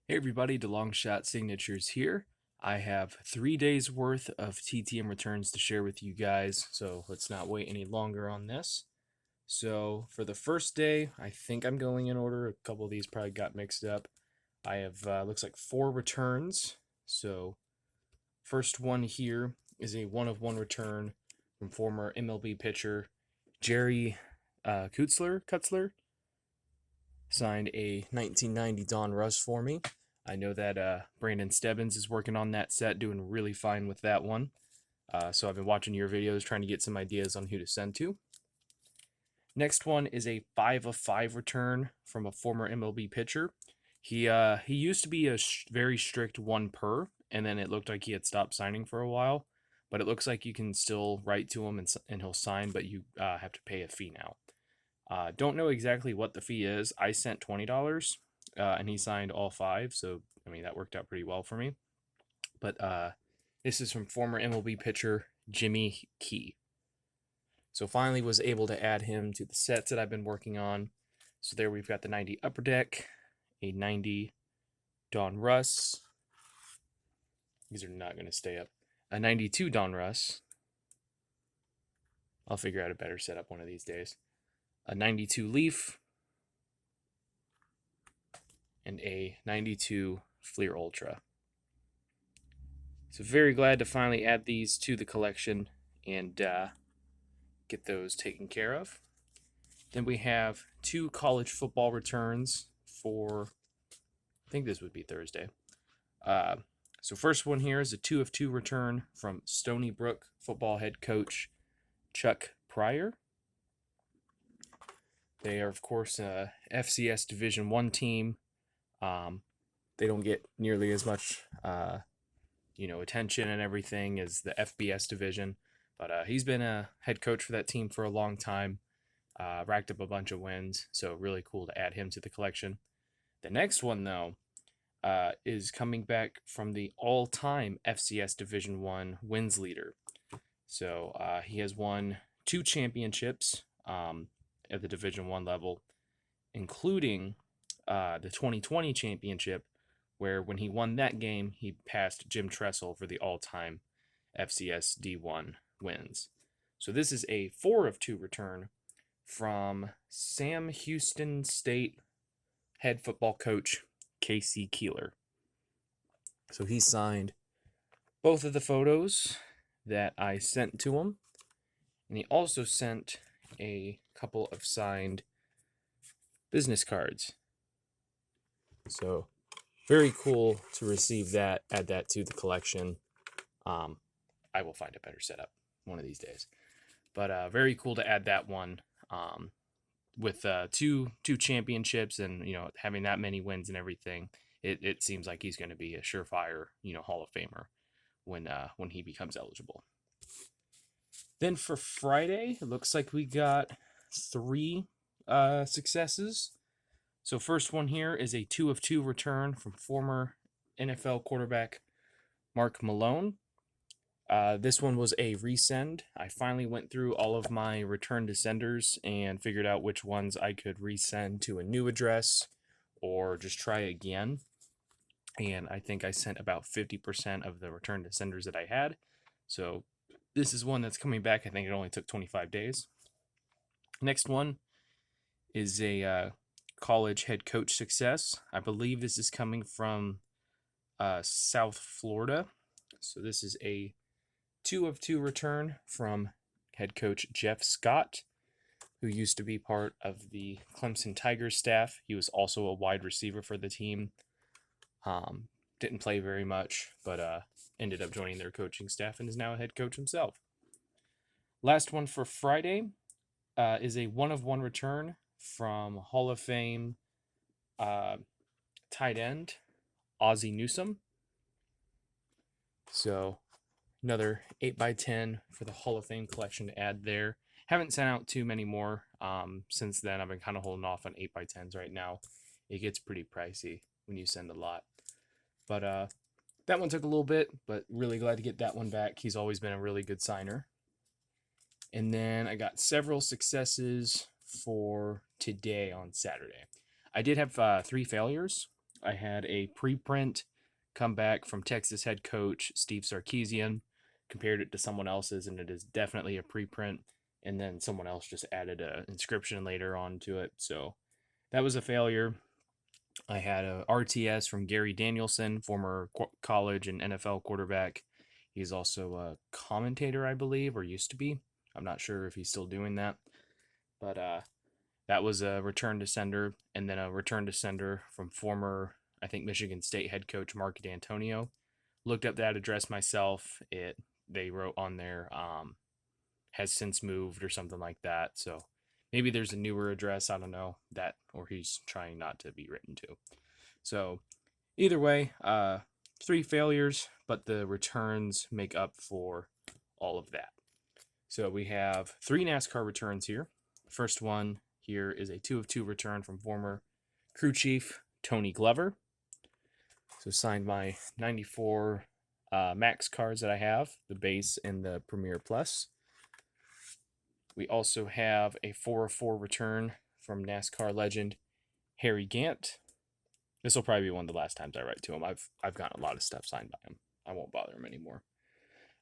Hey everybody, DeLongshot Signatures here. I have 3 days worth of TTM returns to share with you guys, so let's not wait any longer on this. So for the first day, I think I'm going in order. A couple of these probably got mixed up. I have, looks like 4 returns. So first one here is a 1-of-1 return from former MLB pitcher Jerry Kutzler. Signed a 1990 Don Russ for me. I know that Brandon Stebbins is working on that set, doing really fine with that one. So I've been watching your videos, trying to get some ideas on who to send to. Next one is a 5-of-5 return from a former MLB pitcher. He used to be a very strict 1 per, and then it looked like he had stopped signing for a while. But it looks like you can still write to him and he'll sign, but you have to pay a fee now. Don't know exactly what the fee is. I sent $20, and he signed all 5, so I mean that worked out pretty well for me. But this is from former MLB pitcher Jimmy Key. So finally was able to add him to the sets that I've been working on. So there we've got the 90 Upper Deck, a 90 Don Russ. These are not going to stay up. A 92 Don Russ. I'll figure out a better setup one of these days. A 92 Leaf, and a 92 Fleer Ultra. So very glad to finally add these to the collection and get those taken care of. Then we have 2 college football returns for, I think this would be Thursday. So first one here is a 2-of-2 return from Stony Brook football head coach Chuck Pryor. They are, of course, a FCS Division I team. They don't get nearly as much, attention and everything as the FBS division. But he's been a head coach for that team for a long time. Racked up a bunch of wins, so really cool to add him to the collection. The next one, though, is coming back from the all-time FCS Division I wins leader. So he has won 2 championships at the Division I level, including the 2020 championship, where when he won that game, he passed Jim Tressel for the all-time FCS D1 wins. So this is a 4-of-2 return from Sam Houston State head football coach Casey Keeler. So he signed both of the photos that I sent to him, and he also sent a couple of signed business cards. So very cool to receive that, add that to the collection. I will find a better setup one of these days. But very cool to add that one with two championships and, having that many wins and everything. It seems like he's going to be a surefire, Hall of Famer when he becomes eligible. Then for Friday, it looks like we got 3 successes. So first one here is a 2-of-2 return from former NFL quarterback Mark Malone. This one was a resend. I finally went through all of my return to senders and figured out which ones I could resend to a new address or just try again. And I think I sent about 50% of the return to senders that I had. So this is one that's coming back. I think it only took 25 days. Next one is a college head coach success. I believe this is coming from South Florida. So this is a 2-of-2 return from head coach Jeff Scott, who used to be part of the Clemson Tigers staff. He was also a wide receiver for the team. Didn't play very much, but ended up joining their coaching staff and is now a head coach himself. Last one for Friday is a 1-of-1 return from Hall of Fame tight end Ozzie Newsome. So another 8x10 for the Hall of Fame collection to add there. Haven't sent out too many more since then. I've been kind of holding off on 8x10s right now. It gets pretty pricey when you send a lot. But that one took a little bit, but really glad to get that one back. He's always been a really good signer. And then I got several successes for today on Saturday. I did have 3 failures. I had a preprint comeback from Texas head coach Steve Sarkisian, compared it to someone else's, and it is definitely a preprint. And then someone else just added an inscription later on to it. So that was a failure. I had a RTS from Gary Danielson, former college and NFL quarterback. He's also a commentator, I believe, or used to be. I'm not sure if he's still doing that. But that was a return to sender, and then a return to sender from former, I think, Michigan State head coach Mark D'Antonio. Looked up that address myself. They wrote on there has since moved or something like that. So maybe there's a newer address. I don't know that, or he's trying not to be written to. So either way, 3 failures, but the returns make up for all of that. So we have 3 NASCAR returns here. First one here is a 2 of 2 return from former crew chief Tony Glover. So signed my 94 Max cards that I have, the base and the Premier Plus. We also have a 4 of 4 return from NASCAR legend Harry Gant. This will probably be one of the last times I write to him. I've gotten a lot of stuff signed by him. I won't bother him anymore.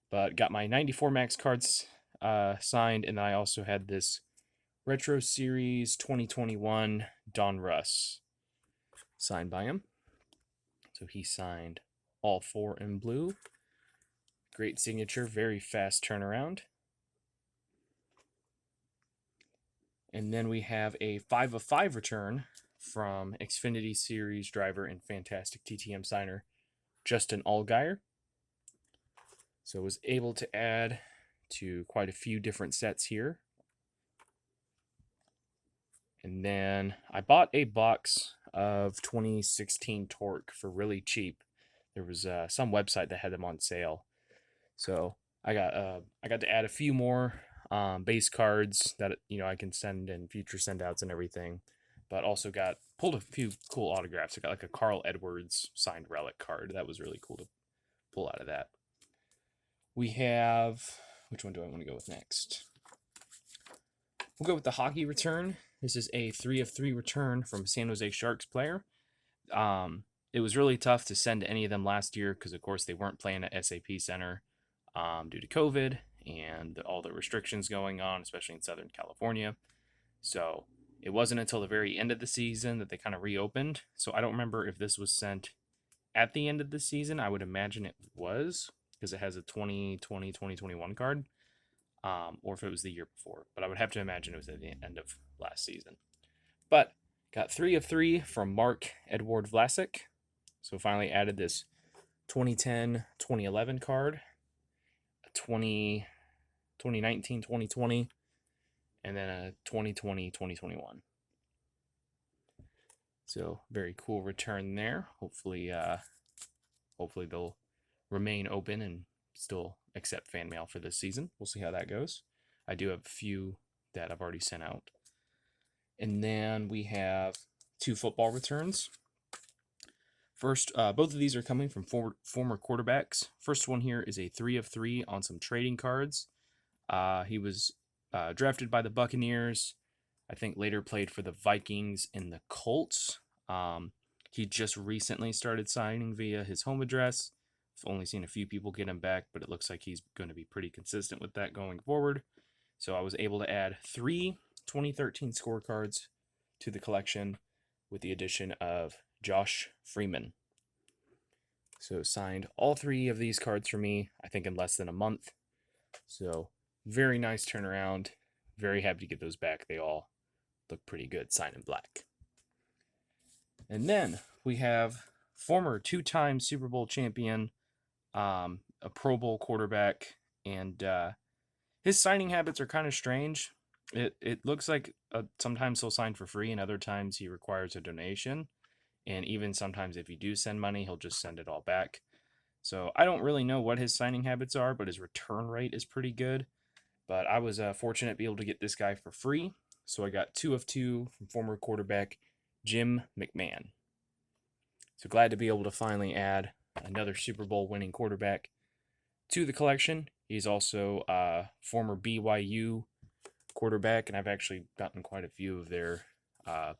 But got my 94 Max cards signed, and then I also had this Retro Series 2021 Don Russ signed by him. So he signed all 4 in blue. Great signature, very fast turnaround. And then we have a 5 of 5 return from Xfinity Series driver and fantastic TTM signer Justin Allgaier. So I was able to add to quite a few different sets here. And then I bought a box of 2016 Torque for really cheap. There was some website that had them on sale. So I got to add a few more base cards that I can send in future send outs and everything. But also pulled a few cool autographs. I got like a Carl Edwards signed relic card. That was really cool to pull out of that. We have, which one do I want to go with next? We'll go with the hockey return. This is a 3 of 3 return from a San Jose Sharks player. It was really tough to send any of them last year because, of course, they weren't playing at SAP Center due to COVID and all the restrictions going on, especially in Southern California. So it wasn't until the very end of the season that they kind of reopened. So I don't remember if this was sent at the end of the season. I would imagine it was because it has a 2020-2021 card, or if it was the year before. But I would have to imagine it was at the end of last season. But got 3 of 3 from Mark Edward Vlasic. So finally added this 2010-2011 card, a 2019-2020, and then a 2020-2021. So very cool return there. Hopefully they'll remain open and still accept fan mail for this season. We'll see how that goes. I do have a few that I've already sent out. And then we have 2 football returns. First, both of these are coming from former quarterbacks. First one here is a 3 of 3 on some trading cards. He was drafted by the Buccaneers. I think later played for the Vikings and the Colts. He just recently started signing via his home address. I've only seen a few people get him back, but it looks like he's going to be pretty consistent with that going forward. So I was able to add 3 2013 scorecards to the collection with the addition of Josh Freeman. So signed all 3 of these cards for me, I think in less than a month. So very nice turnaround. Very happy to get those back. They all look pretty good, signed in black. And then we have former 2-time Super Bowl champion, a Pro Bowl quarterback, and his signing habits are kind of strange. It looks like sometimes he'll sign for free, and other times he requires a donation. And even sometimes if you do send money, he'll just send it all back. So I don't really know what his signing habits are, but his return rate is pretty good. But I was fortunate to be able to get this guy for free. So I got 2 of 2 from former quarterback Jim McMahon. So glad to be able to finally add another Super Bowl winning quarterback to the collection. He's also a former BYU quarterback, and I've actually gotten quite a few of their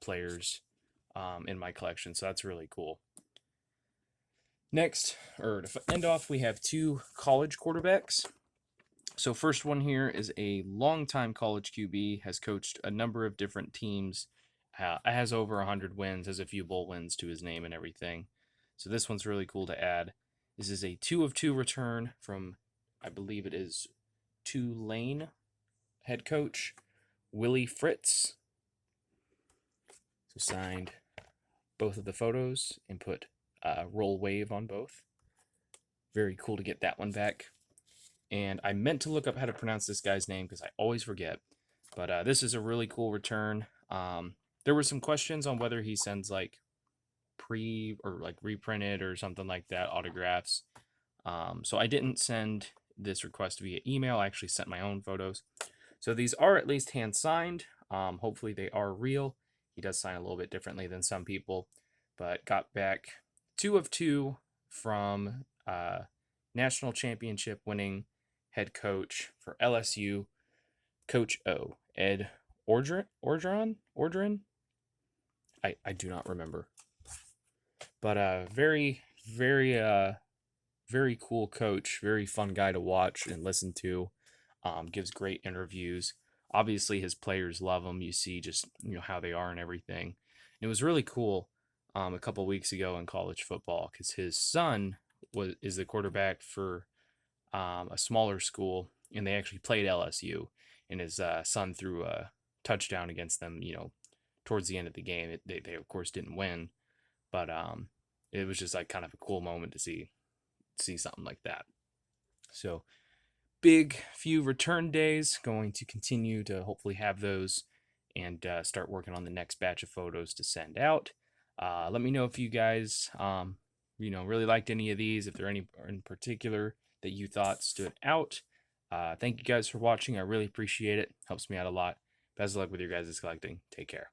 players in my collection, so that's really cool. Next, or to end off, we have 2 college quarterbacks. So first one here is a longtime college QB, has coached a number of different teams, has over 100 wins, has a few bowl wins to his name and everything. So this one's really cool to add. This is a 2 of 2 return from, I believe it is Tulane head coach Willie Fritz. So signed both of the photos and put roll wave on both. Very cool to get that one back. And I meant to look up how to pronounce this guy's name because I always forget. But this is a really cool return. There were some questions on whether he sends like or like reprinted or something like that autographs. So I didn't send this request via email. I actually sent my own photos. So these are at least hand signed. Hopefully they are real. He does sign a little bit differently than some people, but got back 2 of 2 from national championship winning head coach for LSU, Coach O, Ed Orgeron? I do not remember. But very, very cool coach, very fun guy to watch and listen to. Gives great interviews. Obviously, his players love him. You see just how they are and everything. And it was really cool a couple weeks ago in college football because his son is the quarterback for a smaller school, and they actually played LSU, and his son threw a touchdown against them, towards the end of the game. They of course didn't win, but it was just like kind of a cool moment to see something like that. So big few return days, going to continue to hopefully have those and start working on the next batch of photos to send out. Let me know if you guys really liked any of these, if there are any in particular that you thought stood out. Thank you guys for watching. I really appreciate it. Helps me out a lot. Best of luck with your guys' collecting. Take care.